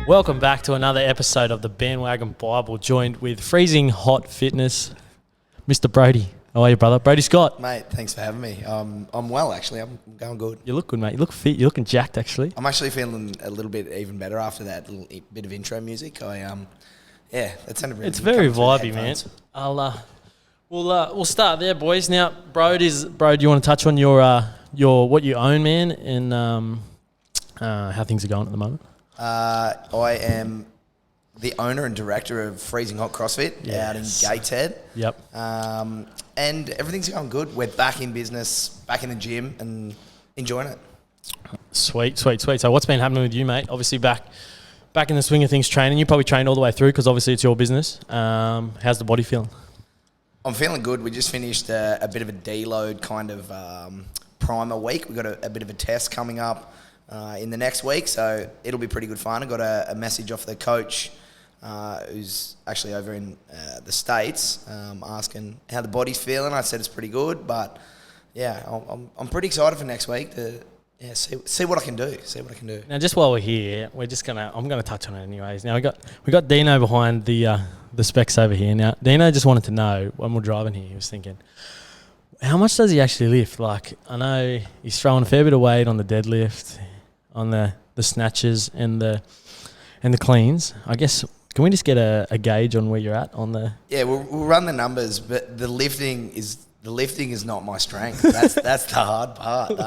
Welcome back to another episode of the Bandwagon Bible, joined with Freezinghot Fitness, Mr. Brodie. How are you, brother? Brodie Scott. Mate, thanks for having me. I'm well, actually. I'm going good. You look good, mate. You look fit. You're looking jacked, actually. I'm actually feeling a little bit even better after that little bit of intro music. That sounded really It's good very coming through the vibey, man. headphones. We'll start there, boys. Now, Bro, do you want to touch on your what you own, man, and how things are going at the moment? I am the owner and director of Freezinghot Crossfit out in Gateshead. Yep. And everything's going good. We're back in business, back in the gym, and enjoying it. Sweet. So what's been happening with you, mate? Obviously back in the swing of things training. You probably trained all the way through because obviously it's your business. How's the body feeling? I'm feeling good. We just finished a bit of a deload kind of primer week. We've got a bit of a test coming up in the next week, so it'll be pretty good fun. I got a message off the coach who's actually over in the States asking how the body's feeling. I said it's pretty good, but yeah, I'm pretty excited for next week to see what I can do. Now, just while we're here, I'm gonna touch on it anyways. Now we got Dino behind the specs over here. Now Dino just wanted to know when we're driving here. He was thinking, how much does he actually lift? Like, I know he's throwing a fair bit of weight on the deadlift, on the snatches and the cleans. I guess, can we just get a gauge on where you're at on the? Yeah, we'll run the numbers, but the lifting is not my strength. That's the hard part.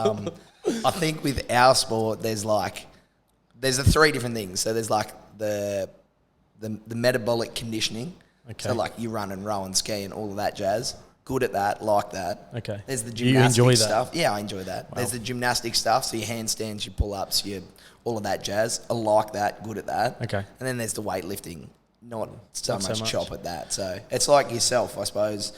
I think with our sport, there's the three different things. So there's like the metabolic conditioning. Okay. So like you run and row and ski and all of that jazz. Good at that, like that. Okay. There's the gymnastic you enjoy stuff. That? Yeah, I enjoy that. Wow. There's the gymnastic stuff, so your handstands, your pull-ups, all of that jazz. I like that, good at that. Okay. And then there's the weightlifting, not so much chop at that. So it's like yourself, I suppose.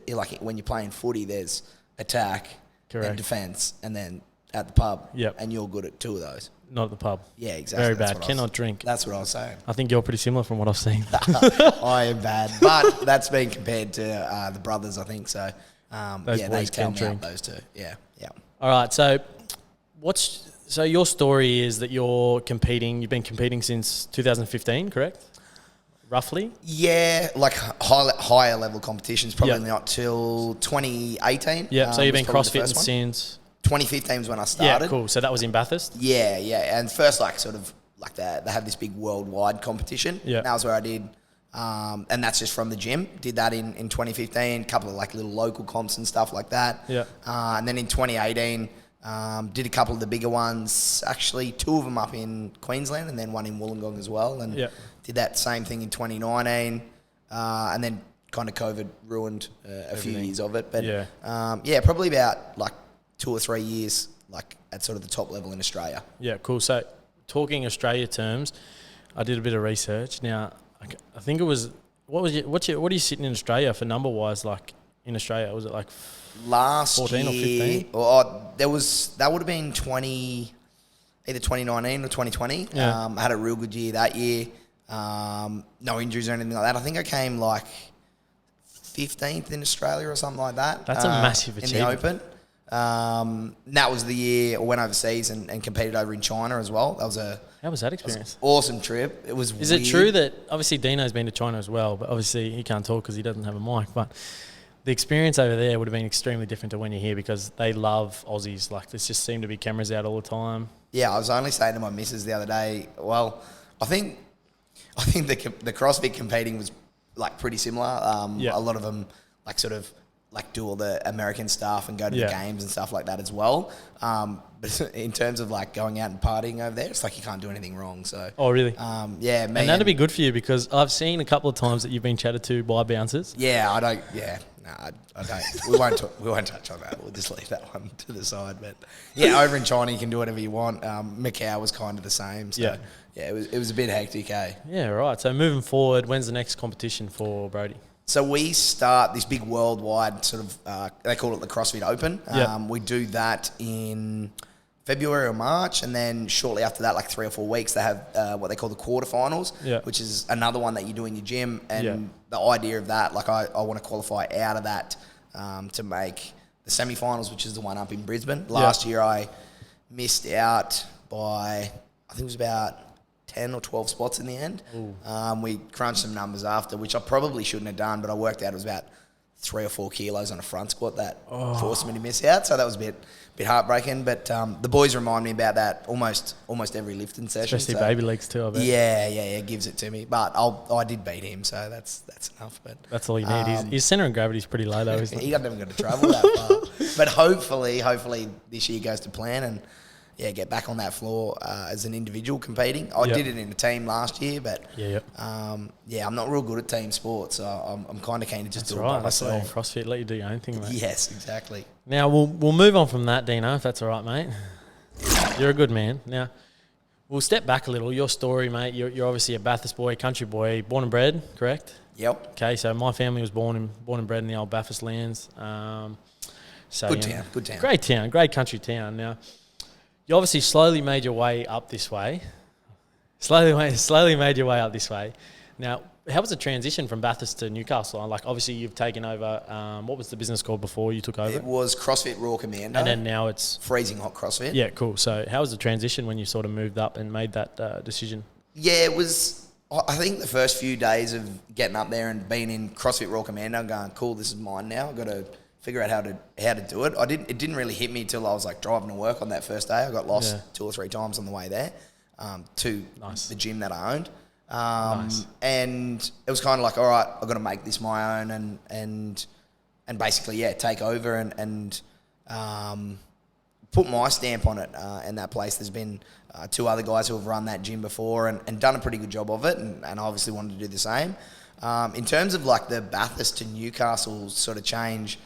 Like when you're playing footy, there's attack and defence, and then at the pub. Yep. And you're good at two of those. Not at the pub. Yeah, exactly. Very bad. Cannot drink. That's what I was saying. I think you're pretty similar from what I've seen. I am bad, but that's been compared to the brothers, I think. So, they tell me out, those two. Yeah. All right. So your story is that you're competing. You've been competing since 2015, correct? Roughly. Yeah, like higher level competitions, probably not till 2018. Yeah. So you've been CrossFitting since 2015 is when I started. Yeah, cool. So that was in Bathurst? Yeah. And first, they have this big worldwide competition. Yeah. That was where I did, and that's just from the gym. Did that in 2015, a couple of like little local comps and stuff like that. Yeah. And then in 2018, did a couple of the bigger ones, actually 2 of them up in Queensland and then one in Wollongong as well. And did that same thing in 2019. And then kind of COVID ruined a few years of it. But probably about like 2 or 3 years, like at sort of the top level in Australia. Yeah, cool. So talking Australia terms, I did a bit of research. Now, I think it was, what are you sitting in Australia for number wise? Like in Australia, was it like last 14 or 15? That would have been either 2019 or 2020. Yeah. I had a real good year that year. No injuries or anything like that. I think I came like 15th in Australia or something like that. That's a massive achievement. In the Open. That was the year I went overseas and competed over in China as well. How was that experience? Awesome trip. It was. Is weird. It true that obviously Dino's been to China as well, but obviously he can't talk because he doesn't have a mic. But the experience over there would have been extremely different to when you're here because they love Aussies. Like, there just seem to be cameras out all the time. Yeah, I was only saying to my missus the other day. Well, I think the CrossFit competing was like pretty similar. A lot of them like sort of like do all the American stuff and go to the games and stuff like that as well. But in terms of like going out and partying over there, it's like you can't do anything wrong. So. Oh, really? Yeah. And that'd be good for you because I've seen a couple of times that you've been chatted to by bouncers. Yeah, I don't. Yeah, no, I don't. We won't touch on that. We'll just leave that one to the side. But yeah, over in China you can do whatever you want. Macau was kind of the same. So yeah, it was a bit hectic, eh? Yeah, right. So moving forward, when's the next competition for Brodie? So we start this big worldwide sort of, they call it the CrossFit Open. We do that in February or March, and then shortly after that, like 3 or 4 weeks, they have what they call the quarterfinals, which is another one that you do in your gym. And the idea of that, like I want to qualify out of that to make the semi-finals, which is the one up in Brisbane. Last year I missed out by, I think it was about 10 or 12 spots in the end. We crunched some numbers after, which I probably shouldn't have done, but I worked out it was about 3 or 4 kilos on a front squat that forced me to miss out. So that was a bit heartbreaking. But the boys remind me about that almost every lifting session. Especially baby legs too, I bet. Yeah, gives it to me. But I did beat him, so that's enough. But that's all you need. His centre of gravity is pretty low though, isn't it? He never got to travel that far. But hopefully this year goes to plan and get back on that floor as an individual competing. I did it in a team last year, but I'm not real good at team sports, so I'm kind of keen to just do it by myself. That's CrossFit, let you do your own thing, mate. Yes, exactly. Now, we'll move on from that, Dino, if that's all right, mate. You're a good man. Now, we'll step back a little. Your story, mate, you're obviously a Bathurst boy, country boy, born and bred, correct? Yep. Okay, so my family was born and bred in the old Bathurst lands. Good town. Great town, great country town. Now, you obviously slowly made your way up this way. Slowly made your way up this way. Now, how was the transition from Bathurst to Newcastle? Like, obviously, you've taken over. What was the business called before you took over? It was CrossFit Raw Commando. And then now it's Freezinghot Crossfit. Yeah, cool. So, how was the transition when you sort of moved up and made that decision? Yeah, it was. I think the first few days of getting up there and being in CrossFit Raw Commando, going, cool, this is mine now. I've got to figure out how to do it. It didn't really hit me till I was like driving to work on that first day. I got lost 2 or 3 times on the way there to the gym that I owned. And it was kind of like, all right, I've got to make this my own and basically, take over and put my stamp on it in that place. There's been 2 other guys who have run that gym before and done a pretty good job of it, and I obviously wanted to do the same. In terms of like the Bathurst to Newcastle sort of change,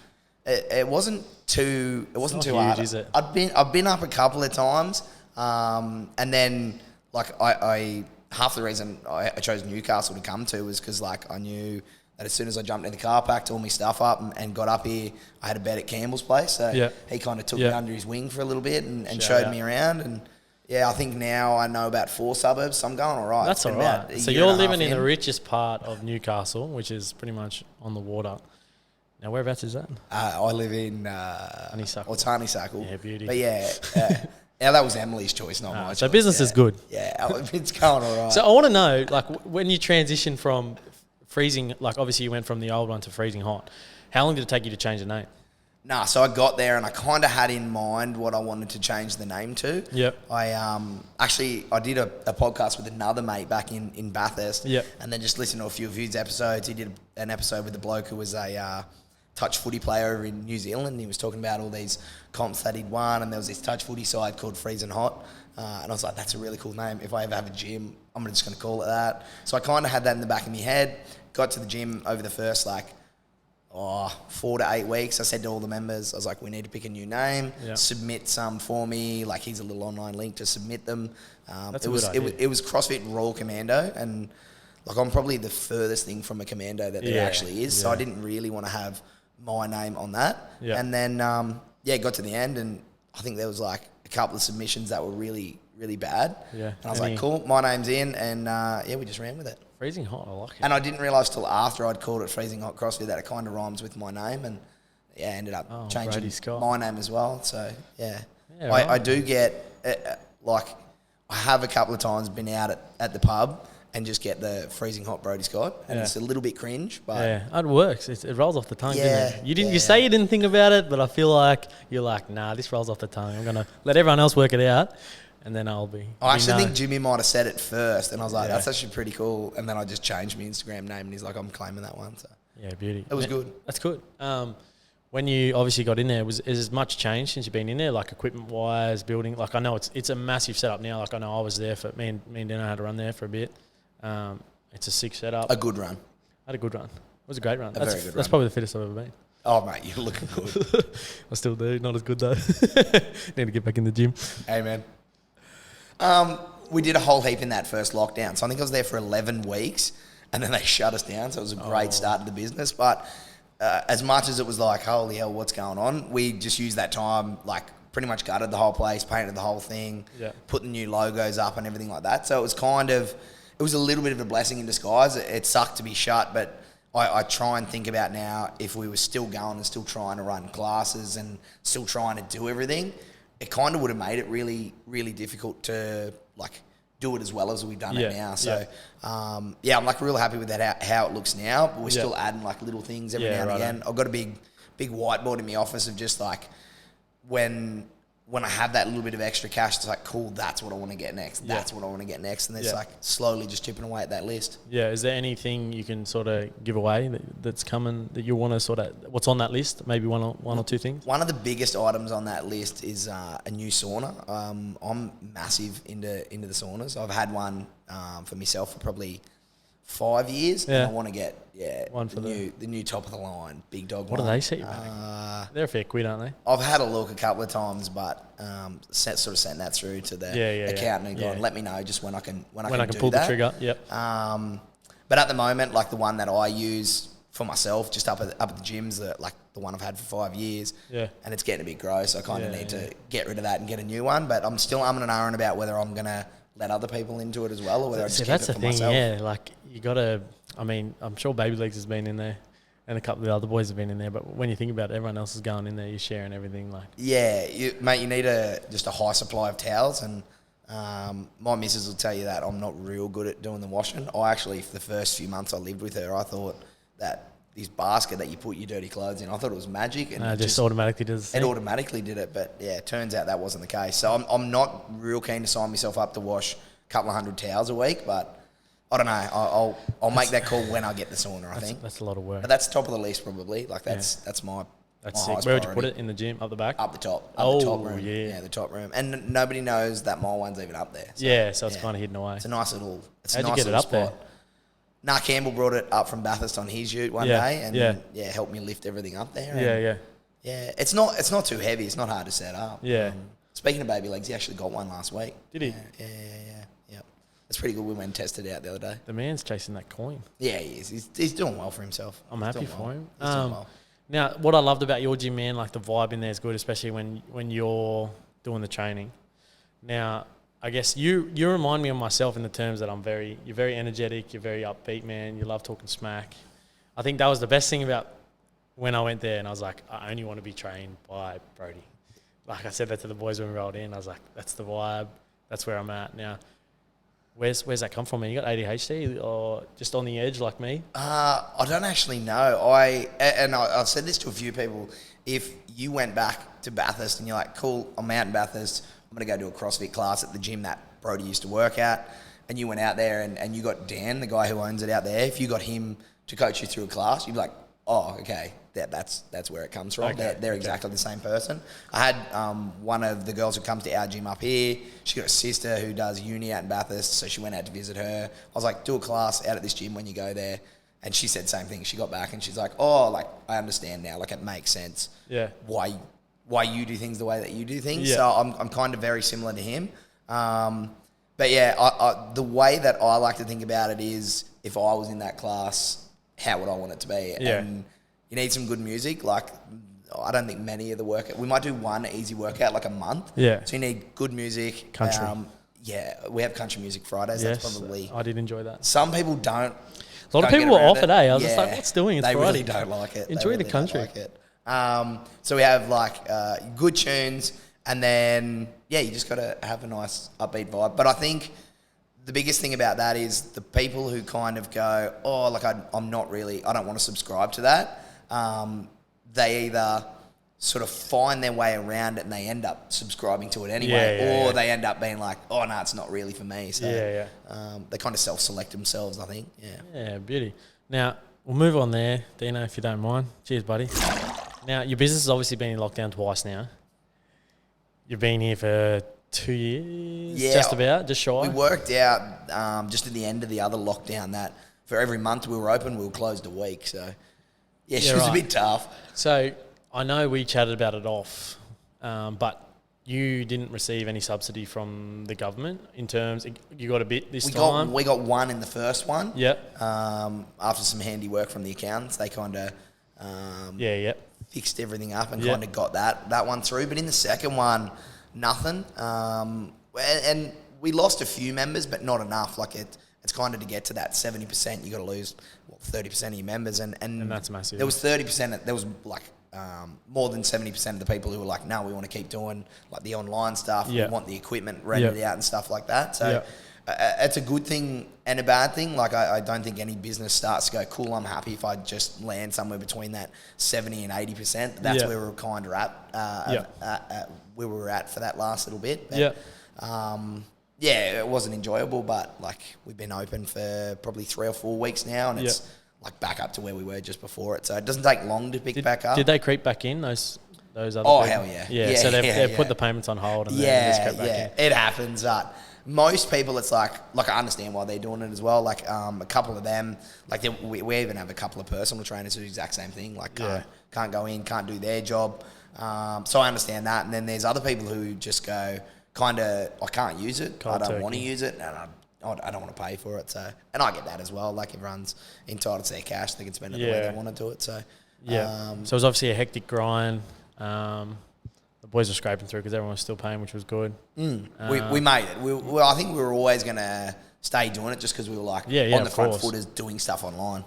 it wasn't too huge, hard. Is it? I've been up a couple of times, and then like I half the reason I chose Newcastle to come to was because like I knew that as soon as I jumped in the car, packed all my stuff up and got up here, I had a bed at Campbell's place. So he kind of took me under his wing for a little bit and showed me around. And I think now I know about 4 suburbs, so I'm going all right. That's all right. So you're living in the richest part of Newcastle, which is pretty much on the water. Now, whereabouts is that? I live in Honeysuckle. It's Honeysuckle. Yeah, beauty. But that was Emily's choice, not my choice. So business is good. Yeah, it's going all right. So I want to know, like, when you transitioned from freezing, like obviously you went from the old one to Freezinghot. How long did it take you to change the name? So I got there and I kind of had in mind what I wanted to change the name to. Yep. I did a podcast with another mate back in Bathurst. Yep. And then just listened to a few of his episodes. He did an episode with a bloke who was a touch footy player over in New Zealand. He was talking about all these comps that he'd won, and there was this touch footy side called Freezinghot. And I was like, that's a really cool name. If I ever have a gym, I'm just going to call it that. So I kind of had that in the back of my head. Got to the gym over the first 4 to 8 weeks. I said to all the members, I was like, we need to pick a new name, submit some for me. Like, here's a little online link to submit them. It was CrossFit Raw Commando, and like I'm probably the furthest thing from a commando that there actually is. So I didn't really want to have my name on that. Yeah. And then got to the end, and I think there was like a couple of submissions that were really, really bad. Yeah. And I was like, cool, my name's in, and we just ran with it. Freezinghot, I like it. And I didn't realise till after I'd called it Freezinghot CrossFit that it kind of rhymes with my name, and ended up changing my name as well. So I do get I have a couple of times been out at the pub and just get the Freezinghot Brodie Scott, and it's a little bit cringe, but it works. It rolls off the tongue, doesn't it? You say you didn't think about it, but I feel like you're like, nah, this rolls off the tongue. I'm gonna let everyone else work it out, and then I'll be. I actually think Jimmy might have said it first, and I was like, that's actually pretty cool. And then I just changed my Instagram name, and he's like, I'm claiming that one. So beauty. It was good. That's good. When you obviously got in there, is much change since you've been in there, like equipment-wise, building? Like I know it's a massive setup now. Like I know I was there for me and Dino had to run there for a bit. It's a sick setup. A good run. I had a good run. It was a great run. Very good run. That's probably the fittest I've ever been. Oh, mate, you're looking good. I still do. Not as good, though. Need to get back in the gym. Amen. We did a whole heap in that first lockdown. So I think I was there for 11 weeks, and then they shut us down. So it was a great start to the business. But as much as it was like, holy hell, what's going on? We just used that time, like pretty much gutted the whole place, painted the whole thing, put the new logos up and everything like that. So it was it was a little bit of a blessing in disguise. It sucked to be shut, but I try and think about now if we were still going and still trying to run classes and still trying to do everything, it kind of would have made it really, really difficult to like do it as well as we've done it now. So, I'm like real happy with that, how it looks now, but we're still adding like little things every now and again. I've got a big whiteboard in my office of just like when I have that little bit of extra cash, it's like, cool, that's what I want to get next. That's what I want to get next. And it's like slowly just chipping away at that list. Yeah. Is there anything you can sort of give away that's coming that you want to sort of, what's on that list? Maybe one or two things? One of the biggest items on that list is a new sauna. I'm massive into the saunas. I've had one for myself for probably 5 years. And I want to get one for the new top of the line, big dog. What do they set you back? They're a fair quid, aren't they? I've had a look a couple of times, but sort of sent that through to the accountant and gone, let me know just when I can pull the trigger. Yep. But at the moment, like the one that I use for myself, just up at the gyms, like the one I've had for 5 years, and it's getting a bit gross. So I kind of need to get rid of that and get a new one. But I'm still umming and ahhing about whether I'm gonna let other people into it as well, or whether I just keep it for myself. Yeah, like you gotta. I mean, I'm sure Baby Legs has been in there, and a couple of the other boys have been in there. But when you think about it, everyone else is going in there. You're sharing everything, like. Yeah, mate. You need just a high supply of towels, and my missus will tell you that I'm not real good at doing the washing. I actually, for the first few months I lived with her, I thought that this basket that you put your dirty clothes in, I thought it was magic, and it just automatically does. It automatically did it, but yeah, it turns out that wasn't the case. So I'm not real keen to sign myself up to wash a couple of 100 towels a week, but I don't know. I'll make that call when I get the sauna. I think that's a lot of work. But that's top of the list probably. Like that's my highest Where would you put it in the gym? Up the back? Up the top. The top room. Yeah, the top room. And nobody knows that my one's even up there. So it's kind of hidden away. It's a nice little. How'd you get it up there? Campbell brought it up from Bathurst on his ute one day, and helped me lift everything up there. Yeah. It's not too heavy. It's not hard to set up. Yeah. Speaking of Baby Legs, he actually got one last week. Did he? Yeah. It's pretty good. We went and tested it out the other day. The man's chasing that coin. Yeah, he is. He's doing well for himself. I'm happy for him. He's doing well. Now, what I loved about your gym, man, like the vibe in there is good, especially when you're doing the training. Now, I guess you remind me of myself in the terms that you're very energetic, you're very upbeat, man. You love talking smack. I think that was the best thing about when I went there, and I was like, I only want to be trained by Brodie. Like I said that to the boys when we rolled in. I was like, that's the vibe. That's where I'm at now. Where's that come from, man? You got ADHD or just on the edge like me? I don't actually know. I've said this to a few people. If you went back to Bathurst and you're like, cool, I'm out in Bathurst, I'm going to go do a CrossFit class at the gym that Brodie used to work at, and you went out there and you got Dan, the guy who owns it out there, if you got him to coach you through a class, you'd be like, oh, okay, that's where it comes from. Okay. They're exactly the same person. I had one of the girls who comes to our gym up here. She got a sister who does uni out in Bathurst, so she went out to visit her. I was like, do a class out at this gym when you go there. And she said the same thing. She got back and she's like, oh, like, I understand now. Like, it makes sense. Yeah. Why you do things the way that you do things. Yeah. So I'm kind of very similar to him. But yeah, the way that I like to think about it is if I was in that class, how would I want it to be? Yeah. And you need some good music. Like, I don't think many of the workout. We might do one easy workout like a month. Yeah. So you need good music. Country. We have country music Fridays. Yes, that's probably. I did enjoy that. Some people don't. A lot of people were off today. I was just like, what's doing? It's they Friday. Really don't like it. Enjoy the country. Like it. So we have like good tunes, and then you just got to have a nice upbeat vibe. But I think the biggest thing about that is the people who kind of go, oh, like I don't want to subscribe to that. They either sort of find their way around it and they end up subscribing to it anyway, or they end up being like, oh, no, it's not really for me. So they kind of self-select themselves, I think. Yeah, beauty. Now, we'll move on there, Dino, if you don't mind. Cheers, buddy. Now, your business has obviously been in lockdown twice now. You've been here for 2 years, just shy. We worked out just at the end of the other lockdown that for every month we were open, we were closed a week. So, it was a bit tough. So, I know we chatted about it off, but you didn't receive any subsidy from the government in terms, you got a bit this time? We got one in the first one. Yep. After some handy work from the accountants, they kind of fixed everything up and kind of got that one through. But in the second one, nothing. And we lost a few members, but not enough. Like it's kind of to get to that 70%, you got to lose 30% of your members. And that's massive. There was 30%. There was like more than 70% of the people who are like, no, we want to keep doing like the online stuff. We want the equipment rented out and stuff like that. So it's a good thing and a bad thing. Like I don't think any business starts to go, cool, I'm happy if I just land somewhere between that 70 and 80%. That's where we're kind of at, where we were at for that last little bit. But, it wasn't enjoyable, but like we've been open for probably 3 or 4 weeks now, and it's like back up to where we were just before it. So it doesn't take long to pick back up. Did they creep back in, those other Oh, people? hell yeah. Yeah, so they've put the payments on hold and then just crept back in. It happens. Most people, it's like I understand why they're doing it as well. Like a couple of them, like we even have a couple of personal trainers who do the exact same thing. Like can't go in, can't do their job. So I understand that. And then there's other people who just go, kind of, I can't use it. I don't want to use it, and I don't want to pay for it. So, and I get that as well. Like everyone's entitled to their cash; they can spend it the way they want to do it. So, so it was obviously a hectic grind. The boys were scraping through because everyone was still paying, which was good. We made it. I think we were always going to stay doing it just because we were like on the front footers doing stuff online.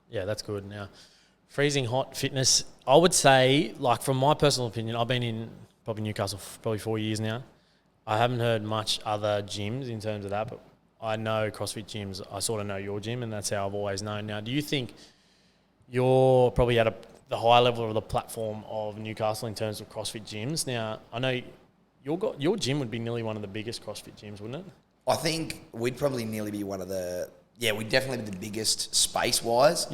Yeah, that's good. Now, Freezinghot Fitness, I would say, like from my personal opinion, I've been in probably Newcastle for probably 4 years now. I haven't heard much other gyms in terms of that, but I know CrossFit gyms. I sort of know your gym, and that's how I've always known. Now, do you think you're probably at the high level of the platform of Newcastle in terms of CrossFit gyms? Now, I know your gym would be nearly one of the biggest CrossFit gyms, wouldn't it? I think we'd probably nearly be one of the... Yeah, we'd definitely be the biggest space-wise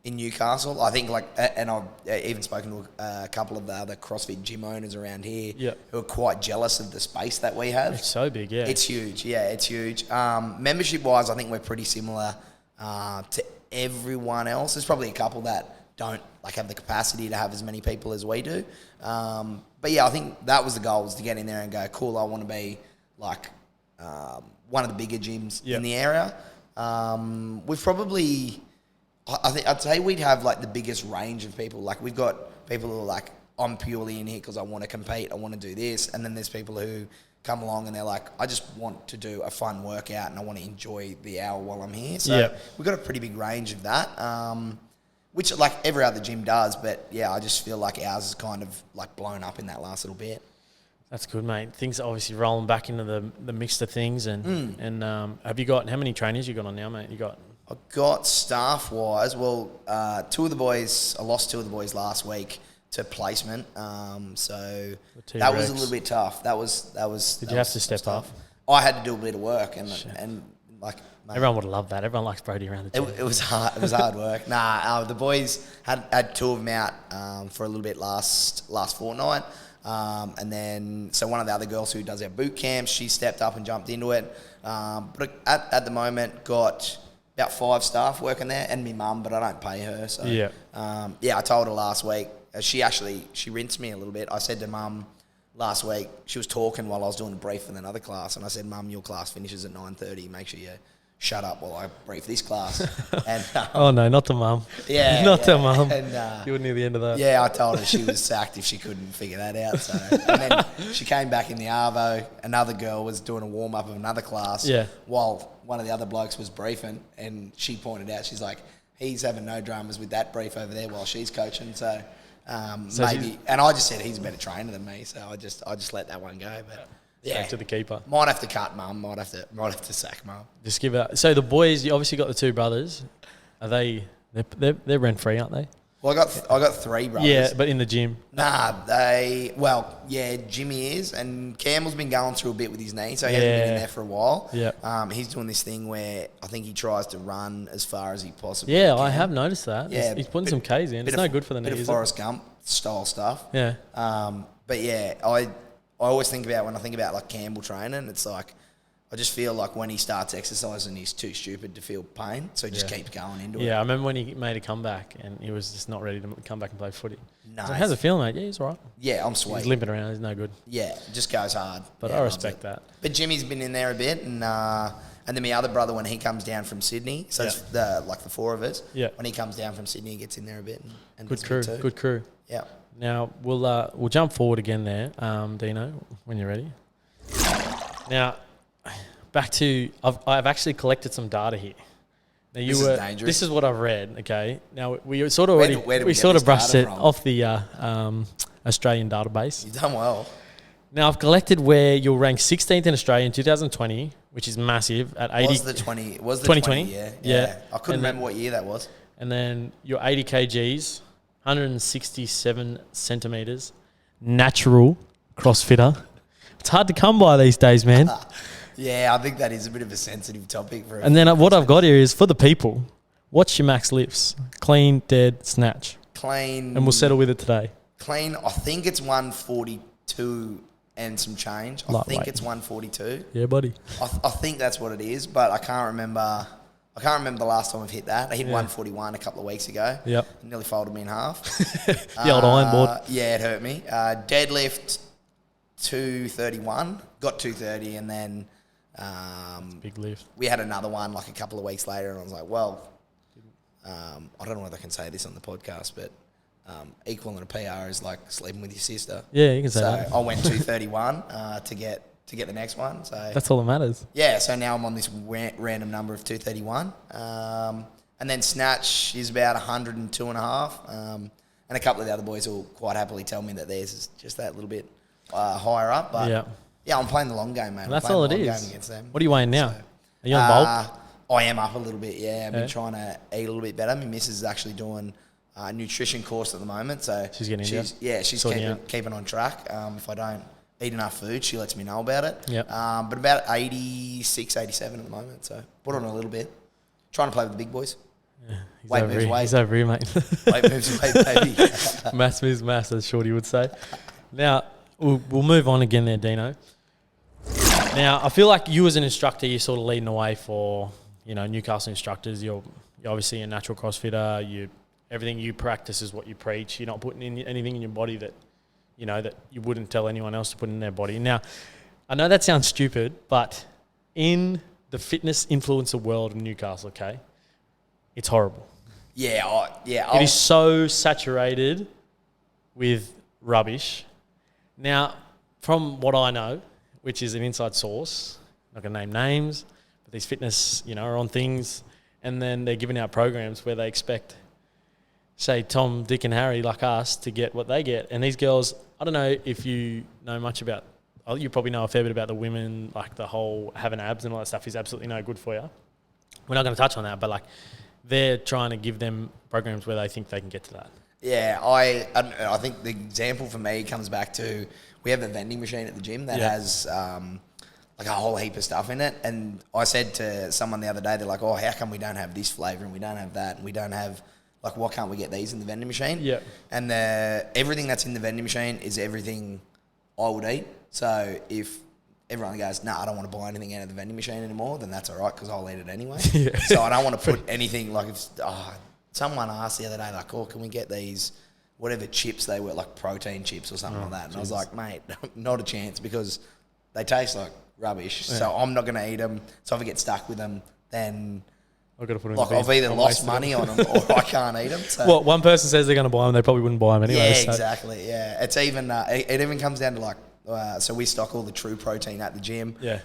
in Newcastle. I think, and I've even spoken to a couple of the other CrossFit gym owners around here who are quite jealous of the space that we have. It's so big, yeah. It's huge, it's huge. Membership-wise, I think we're pretty similar to everyone else. There's probably a couple that don't have the capacity to have as many people as we do. But yeah, I think that was the goal, was to get in there and go, cool, I want to be one of the bigger gyms in the area. We've probably... I'd say we'd have the biggest range of people. Like we've got people who are like, I'm purely in here because I want to compete, I want to do this. And then there's people who come along and they're like, I just want to do a fun workout and I want to enjoy the hour while I'm here. So we've got a pretty big range of that, which every other gym does. But yeah, I just feel like ours is kind of blown up in that last little bit. That's good, mate. Things are obviously rolling back into the mix of things. And have you got, how many trainers you got on now, mate? I got staff-wise, I lost 2 of the boys last week to placement. So that was a little bit tough. That was. Did you have to step up? I had to do a bit of work and mate, everyone would have loved that. Everyone likes Brodie around the gym. It was hard. It was hard work. The boys had 2 of them out for a little bit last fortnight. And then, so one of the other girls who does our boot camps, she stepped up and jumped into it. But at the moment, got about 5 staff working there, and my mum, but I don't pay her. So I told her last week. She rinsed me a little bit. I said to mum last week, she was talking while I was doing a brief in another class, and I said, Mum, your class finishes at 9:30. Make sure you shut up while I brief this class. And oh no, not to mum. Yeah, not to mum. And you were near the end of that. Yeah, I told her she was sacked if she couldn't figure that out. So, and then she came back in the arvo. Another girl was doing a warm up of another class. Yeah. While one of the other blokes was briefing, and she pointed out, she's like, he's having no dramas with that brief over there while she's coaching. So maybe, and I just said he's a better trainer than me. So I just let that one go. But back to the keeper. Might have to cut mum. Might have to sack mum. Just give it. So the boys, you obviously got the 2 brothers. Are they're rent free, aren't they? Well, I got 3 brothers. Yeah, but in the gym. Nah, Jimmy is, and Campbell's been going through a bit with his knee, so he hasn't been in there for a while. Yeah. He's doing this thing where I think he tries to run as far as he possibly can. I have noticed that. Yeah, he's putting some Ks in. It's no good for the knee. Bit of Forrest Gump style stuff. Yeah. But yeah, I always think about, when I think about Campbell training, it's like, I just feel like when he starts exercising, he's too stupid to feel pain, so he just keeps going into it. Yeah, I remember when he made a comeback and he was just not ready to come back and play footy. No. So how's it feeling, mate? Yeah, he's all right. Yeah, I'm sweet. He's limping around. He's no good. Yeah, just goes hard. But I respect that. But Jimmy's been in there a bit, and then my other brother, when he comes down from Sydney, so it's the 4 of us. Yeah. When he comes down from Sydney, he gets in there a bit. And good crew. Good crew. Yeah. Now we'll jump forward again there, Dino, when you're ready. Now, back to I've actually collected some data here, Now This is dangerous. This is what I've read. Okay. Now we sort of already we sort of brushed it off the Australian database. You've done well. Now I've collected where you'll rank 16th in Australia in 2020, which is massive at 80. Was the 2020? Yeah. I couldn't remember what year that was. And then your 80 kgs, 167 centimeters, natural CrossFitter. It's hard to come by these days, man. Yeah, I think that is a bit of a sensitive topic. And then what I've got here is for the people. What's your max lifts? Clean, dead, snatch. Clean. And we'll settle with it today. Clean, I think it's 142 and some change. I think it's 142. Yeah, buddy. I think that's what it is, but I can't remember. I can't remember the last time I've hit that. I hit 141 a couple of weeks ago. Yep. It nearly folded me in half. The old iron board. Yeah, it hurt me. Deadlift 231. Got 230, and then big lift. we had another one like a couple of weeks later, and I was like, well, I don't know whether I can say this on the podcast, but equaling a PR is like sleeping with your sister. Yeah, you can say that. So I went 231 to get the next one. So that's all that matters. Yeah, so now I'm on this random number of 231. And then snatch is about 102 and a half. And a couple of the other boys will quite happily tell me that theirs is just that little bit higher up. But yeah, I'm playing the long game, mate. That's all it is. Against them. What are you weighing now? Are you on bulk? I am up a little bit, yeah. I've been trying to eat a little bit better. My missus is actually doing a nutrition course at the moment. So she's getting into it? Yeah, she's keeping on track. If I don't eat enough food, she lets me know about it. Yep. But about 86, 87 at the moment. So put on a little bit. Trying to play with the big boys. Yeah, weight moves weight. He's over here, mate. Weight moves weight, baby. Mass moves mass, as Shorty would say. Now, we'll move on again there, Dino. Now, I feel like you as an instructor, you're sort of leading the way for, Newcastle instructors. You're obviously a natural CrossFitter. Everything you practice is what you preach. You're not putting in anything in your body that, that you wouldn't tell anyone else to put in their body. Now, I know that sounds stupid, but in the fitness influencer world in Newcastle, okay, it's horrible. Yeah. It is so saturated with rubbish. Now, from what I know, which is an inside source, I'm not going to name names, but these fitness, are on things, and then they're giving out programs where they expect, say, Tom, Dick and Harry, like us, to get what they get. And these girls, I don't know if you know much about, you probably know a fair bit about the women, like the whole having abs and all that stuff is absolutely no good for you. We're not going to touch on that, but like they're trying to give them programs where they think they can get to that. Yeah, I think the example for me comes back to, we have a vending machine at the gym that has like a whole heap of stuff in it. And I said to someone the other day, they're like, oh, how come we don't have this flavour and we don't have that and we don't have, like, why can't we get these in the vending machine? Yeah. And everything that's in the vending machine is everything I would eat. So if everyone goes, I don't want to buy anything out of the vending machine anymore, then that's all right because I'll eat it anyway. Yeah. So I don't want to put anything, like, someone asked the other day, like, oh, can we get these, whatever chips they were, like protein chips or something like that. And I was like, mate, not a chance because they taste like rubbish. Yeah. So I'm not going to eat them. So if I get stuck with them, then I've got to put them I've either lost money on them or I can't eat them. So. Well, one person says they're going to buy them, they probably wouldn't buy them anyway. Yeah, exactly. Yeah, it's even it even comes down to like. So we stock all the True Protein at the gym. Yeah.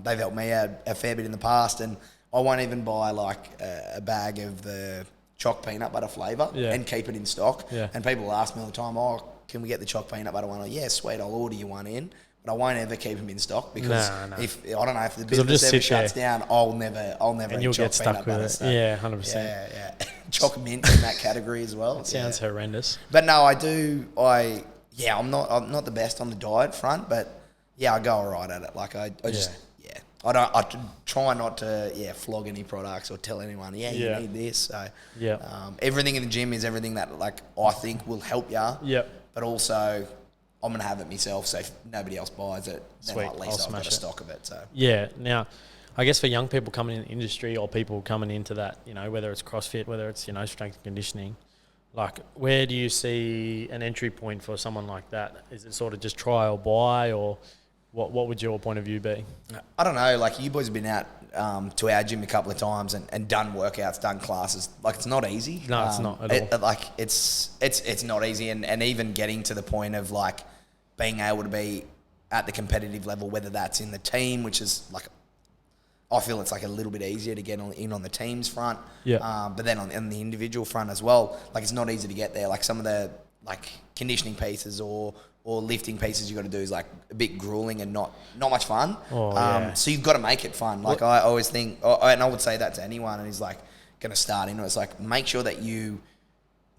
They've helped me out a fair bit in the past, and I won't even buy like a bag of the choc peanut butter flavour and keep it in stock. Yeah. And people ask me all the time, oh, can we get the choc peanut butter one? Like, yeah, sweet, I'll order you one in. But I won't ever keep them in stock because if I don't know if the business ever shuts down, I'll never and you'll get stuck with it. So, yeah, 100%. Yeah. Choc mint in that category as well. It sounds horrendous. But no, I'm not the best on the diet front, but yeah, I go all right at it. Like I try not to flog any products or tell anyone you need this. So everything in the gym is everything that like I think will help you. Yeah. But also I'm gonna have it myself, so if nobody else buys it, then at least I've got a stock of it. So yeah. Now, I guess for young people coming in the industry or people coming into that, whether it's CrossFit, whether it's strength and conditioning. Like, where do you see an entry point for someone like that? Is it sort of just try or buy, or what would your point of view be? I don't know. Like, you boys have been out to our gym a couple of times and done workouts, done classes. Like, it's not easy. No, it's not at all. Like, it's not easy. And even getting to the point of, like, being able to be at the competitive level, whether that's in the team, which is, like, I feel it's like a little bit easier to get in on the teams front. Yeah. But then on the individual front as well, like it's not easy to get there. Like some of the like conditioning pieces or lifting pieces you got to do is like a bit grueling and not much fun. So you've got to make it fun. Like I always think, and I would say that to anyone who's like going to start into it. It's like make sure that you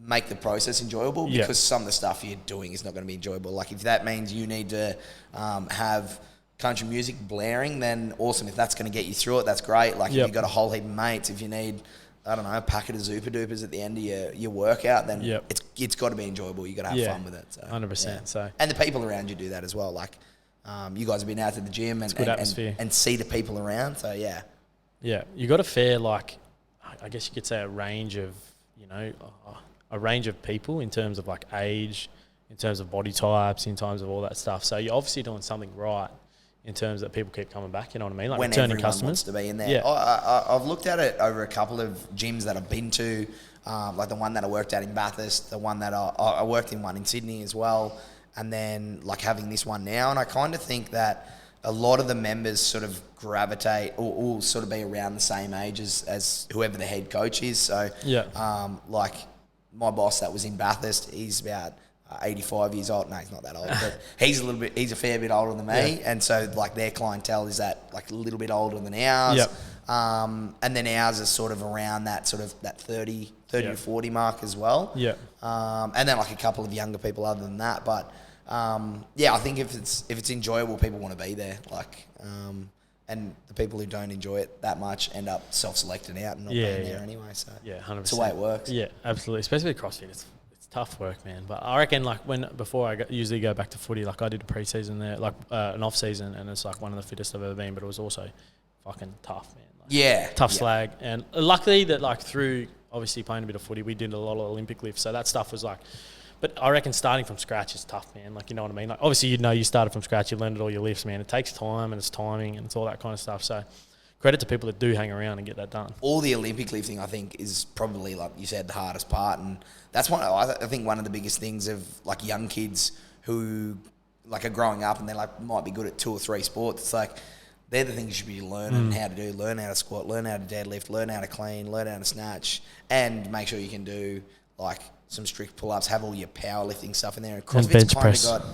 make the process enjoyable because some of the stuff you're doing is not going to be enjoyable. Like if that means you need to have country music blaring, then awesome. If that's going to get you through it, that's great. Like if you've got a whole heap of mates, if you need, I don't know, a packet of Super Dupers at the end of your workout, then it's got to be enjoyable. You got to have fun with it. So, 100%. So and the people around you do that as well. Like you guys have been out to the gym and see the people around. So you got a fair, like I guess you could say a range of a range of people in terms of like age, in terms of body types, in terms of all that stuff. So you're obviously doing something right in terms that people keep coming back, you know what I mean? Like when returning everyone customers. Wants to be in there. I've looked at it over a couple of gyms that I've been to, like the one that I worked at in Bathurst, the one that I worked in one in Sydney as well, and then like having this one now. And I kind of think that a lot of the members sort of gravitate or sort of be around the same age as whoever the head coach is. So like my boss that was in Bathurst, he's about 85 years old. No, he's not that old, but he's a fair bit older than me. And so like their clientele is that like a little bit older than ours. And then ours is sort of around that sort of that 30 to 40 mark as well. And then like a couple of younger people other than that. But I think if it's enjoyable, people want to be there. Like, and the people who don't enjoy it that much end up self-selecting out and not being there anyway. So 100%. It's the way it works. Yeah, absolutely. Especially with CrossFit, it's tough work, man. But I reckon like before I usually go back to footy, like I did a pre-season there, like an off-season, and it's like one of the fittest I've ever been. But it was also fucking tough, man. Like, tough slag. And luckily that like through obviously playing a bit of footy, we did a lot of Olympic lifts. So that stuff was like. But I reckon starting from scratch is tough, man. Like, you know what I mean? Like, obviously, you started from scratch, you learned all your lifts, man. It takes time and it's timing and it's all that kind of stuff. So, credit to people that do hang around and get that done. All the Olympic lifting, I think, is probably, like you said, the hardest part. And that's I think one of the biggest things of, like, young kids who, like, are growing up and they like might be good at 2 or 3 sports. It's like, they're the things you should be learning how to do. Learn how to squat, learn how to deadlift, learn how to clean, learn how to snatch, and make sure you can do, like, some strict pull-ups, have all your powerlifting stuff in there. And CrossFit's kind of got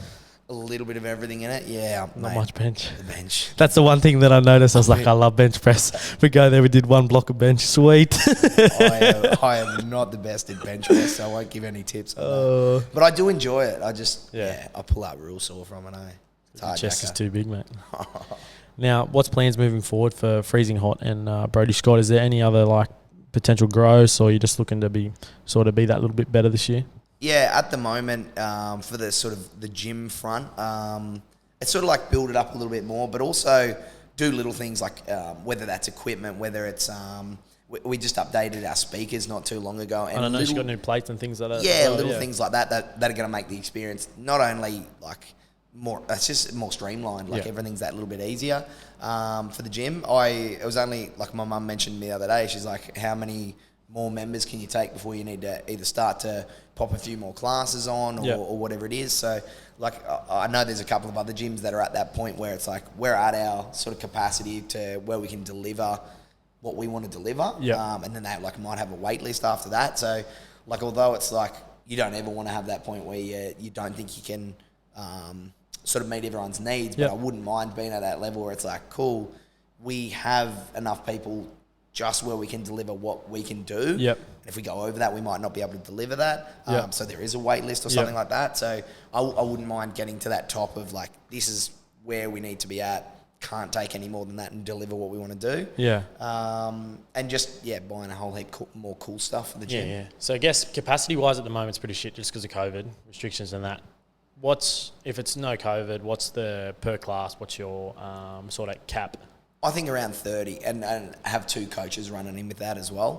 a little bit of everything in it. Yeah, not much bench. The bench. That's the one thing that I noticed. I was like, I love bench press. We go there, we did 1 block of bench. Sweet. I am not the best at bench press, so I won't give any tips on that. But I do enjoy it. I just, I pull out real sore from it. It's hard. Chest is too big, mate. Now, what's plans moving forward for Freezinghot and Brodie Scott? Is there any other like potential growth, or you're just looking to be that little bit better this year? Yeah, at the moment, for the sort of the gym front, it's sort of like build it up a little bit more, but also do little things like whether that's equipment, whether it's we just updated our speakers not too long ago, and I don't know, you got new plates and things like that. Yeah, things like that are going to make the experience not only like more, it's just more streamlined. Like everything's that little bit easier. For the gym, it was only like my mum mentioned the other day. She's like, how many more members can you take before you need to either start to pop a few more classes on or whatever it is. So like I know there's a couple of other gyms that are at that point where it's like we're at our sort of capacity to where we can deliver what we want to deliver. And then they like might have a wait list after that. So like although it's like you don't ever want to have that point where you don't think you can sort of meet everyone's needs, but I wouldn't mind being at that level where it's like, cool, we have enough people just where we can deliver what we can do. And if we go over that, we might not be able to deliver that. So there is a wait list or something like that. So I wouldn't mind getting to that top of like, this is where we need to be at. Can't take any more than that and deliver what we want to do. And just, buying a whole heap more cool stuff for the gym. So I guess capacity-wise at the moment, it's pretty shit just because of COVID restrictions and that. If it's no COVID, what's the per class? What's your sort of cap? I think around 30 and have 2 coaches running in with that as well.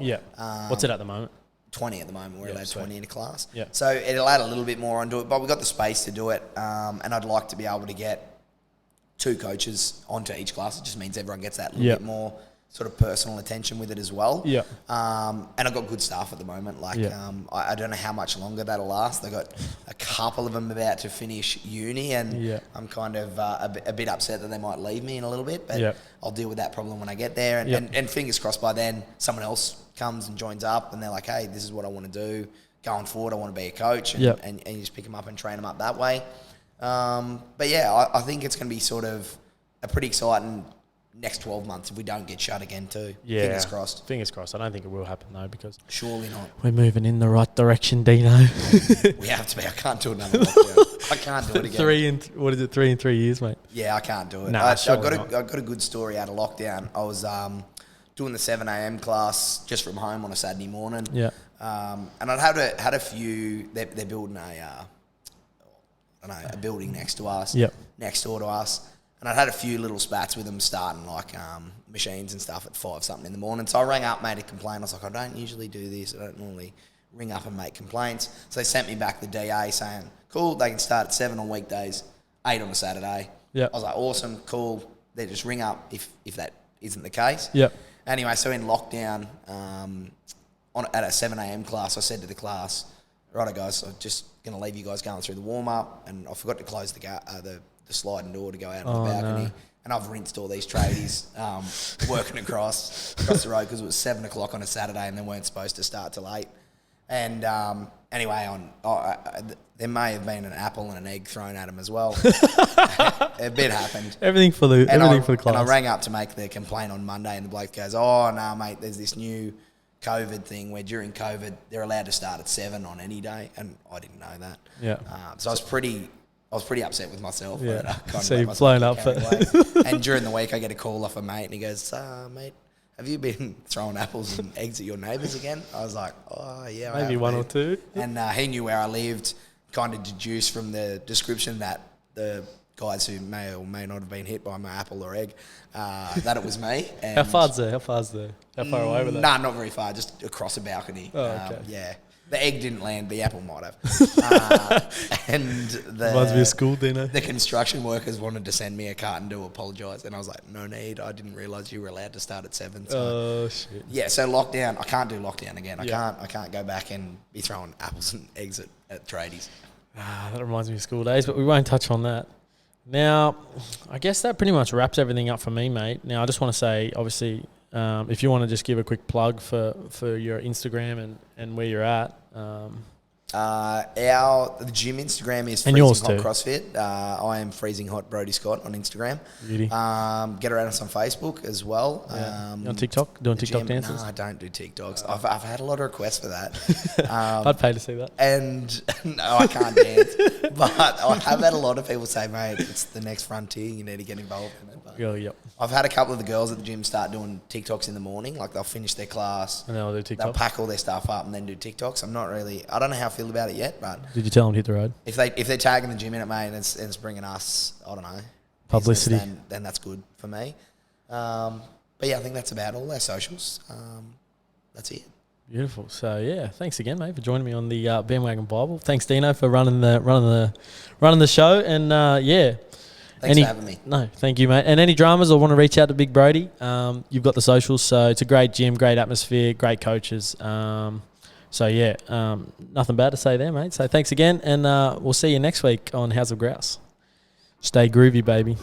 What's it at the moment? 20 at the moment. We're allowed 20 in a class. Yeah. So it'll add a little bit more onto it, but we've got the space to do it. And I'd like to be able to get 2 coaches onto each class. It just means everyone gets that little bit more sort of personal attention with it as well. Yeah. And I've got good staff at the moment. Like, I don't know how much longer that'll last. They've got a couple of them about to finish uni, and I'm kind of a bit upset that they might leave me in a little bit, but I'll deal with that problem when I get there. And fingers crossed by then, someone else comes and joins up, and they're like, hey, this is what I want to do. Going forward, I want to be a coach, and you just pick them up and train them up that way. But yeah, I think it's going to be sort of a pretty exciting next 12 months if we don't get shut again too. Yeah. Fingers crossed. Fingers crossed. I don't think it will happen though, because surely not. We're moving in the right direction, Dino. We have to be. I can't do another lockdown. I can't do it again. 3 in 3 years, mate? Yeah, I can't do it. Nah, I've got a good story out of lockdown. I was doing the 7 a.m. class just from home on a Saturday morning. Yeah. And I'd had a few. They're building a building next to us. Yep. Next door to us. And I'd had a few little spats with them starting like machines and stuff at 5 something in the morning. So I rang up, made a complaint. I was like, I don't usually do this. I don't normally ring up and make complaints. So they sent me back the DA saying, cool, they can start at 7 on weekdays, 8 on a Saturday. Yep. I was like, awesome, cool. They just ring up if that isn't the case. Yep. Anyway, so in lockdown, at a 7 a.m. class, I said to the class, righto guys, I'm just going to leave you guys going through the warm-up, and I forgot to close the sliding door to go out on the balcony. No. And I've rinsed all these tradies working across the road because it was 7 o'clock on a Saturday and they weren't supposed to start till 8. And anyway, there may have been an apple and an egg thrown at him as well. A bit happened. Everything for the class. And I rang up to make the complaint on Monday, and the bloke goes, oh, no, mate, there's this new COVID thing where during COVID they're allowed to start at 7 on any day, and I didn't know that. Yeah. So I was pretty upset with myself. Yeah. But I kind so you've blown up. And during the week I get a call off a mate, and he goes, mate, have you been throwing apples and eggs at your neighbours again? I was like, oh, yeah. Maybe one or two. And he knew where I lived, kind of deduced from the description that the guys who may or may not have been hit by my apple or egg, that it was me. And How far's there? How far away was that? Nah, not very far, just across a balcony. Oh, okay. Yeah. The egg didn't land, the apple might have. And reminds me of school, Dino. The construction workers wanted to send me a carton to apologise, and I was like, no need, I didn't realise you were allowed to start at 7. So. Oh, shit. Yeah, so lockdown, I can't do lockdown again. I can't go back and be throwing apples and eggs at tradies. That reminds me of school days, but we won't touch on that. Now, I guess that pretty much wraps everything up for me, mate. Now, I just want to say, obviously, if you want to just give a quick plug for your Instagram and where you're at. The gym Instagram is Freezinghot Crossfit. I am Freezinghot Brodie Scott on Instagram. Beauty. Get around us on Facebook as well. Yeah. You on TikTok? Doing TikTok dances? No, I don't do TikToks. I've had a lot of requests for that. I'd pay to see that. And no, I can't dance. But I have had a lot of people say, mate, it's the next frontier. You need to get involved in it. But yep. I've had a couple of the girls at the gym start doing TikToks in the morning. Like they'll finish their class. And they'll do TikTok. They'll pack all their stuff up and then do TikToks. I don't know how I feel about it yet, but did you tell them to hit the road? If they're tagging the gym in it, mate, and it's bringing us, I don't know, publicity, then that's good for me. But yeah, I think that's about all our socials. That's it. Beautiful. So yeah, thanks again, mate, for joining me on the Bandwagon Bible. Thanks, Dino, for running the show, and yeah. Thanks for having me. No, thank you, mate. And any dramas or want to reach out to Big Brodie, you've got the socials. So it's a great gym, great atmosphere, great coaches. So yeah, nothing bad to say there, mate. So thanks again, and we'll see you next week on House of Grouse. Stay groovy, baby.